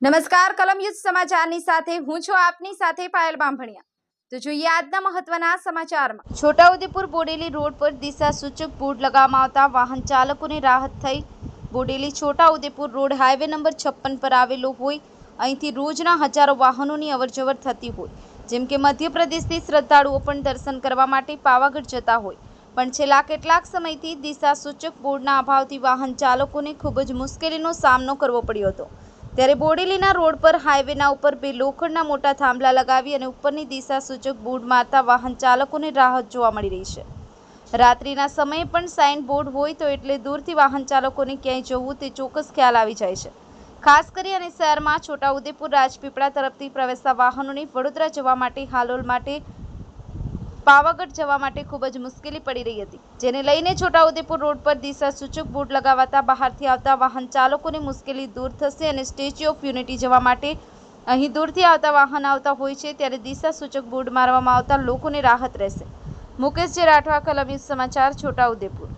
નમસ્કાર કલમ યુદ્ધ સમાચારની સાથે હું છું આપની સાથે પાયલ બાંભણિયા। તો જોઈએ આજના મહત્વના સમાચારમાં। છોટાઉદેપુર બોડેલી રોડ પર દિશા સૂચક બોર્ડ લગાવવામાં આવતા વાહન ચાલકોને રાહત થઈ। Bodeli Chhota Udepur road highway number 56 પર આવેલો હોય અહીંથી રોજના હજારો વાહનોની અવરજવર થતી હોય, જેમ કે મધ્યપ્રદેશથી શ્રદ્ધાળુઓ પણ દર્શન કરવા માટે પાવાગઢ જતા હોય, પણ છેલ્લા કેટલાક સમયથી દિશા સૂચક બોર્ડના અભાવથી વાહન ચાલકોને ખૂબ જ મુશ્કેલીનો સામનો કરવો પડ્યો હતો। ત્યારે બોડેલીના રોડ પર હાઈવેના ઉપર બે લોખંડના મોટા થાંભલા લગાવી અને ઉપરની દિશા સૂચક બોર્ડ મારતા વાહન ચાલકોને રાહત જોવા મળી રહી છે। રાત્રિના સમયે પણ સાઇન બોર્ડ હોય તો એટલે દૂરથી વાહન ચાલકોને ક્યાંય જવું તે ચોક્કસ ખ્યાલ આવી જાય છે। ખાસ કરી અને શહેરમાં છોટાઉદેપુર રાજપીપળા તરફથી પ્રવેશતા વાહનોને વડોદરા જવા માટે, હાલોલ માટે, પાવાગઢ જવા માટે ખૂબ જ મુશ્કેલી પડી રહી હતી, જેને લઈને છોટાઉદેપુર રોડ પર દિશા સૂચક બોર્ડ લગાવાતા બહારથી આવતા વાહન ચાલકોને મુશ્કેલી દૂર થશે અને સ્ટેચ્યુ ઓફ યુનિટી જવા માટે અહીં દૂરથી આવતા વાહન આવતા હોય છે ત્યારે દિશા સૂચક બોર્ડ મારવામાં આવતા લોકોને રાહત રહેશે। મુકેશ જે રાઠવા, કલમ યુદ્ધ સમાચાર, છોટાઉદેપુર।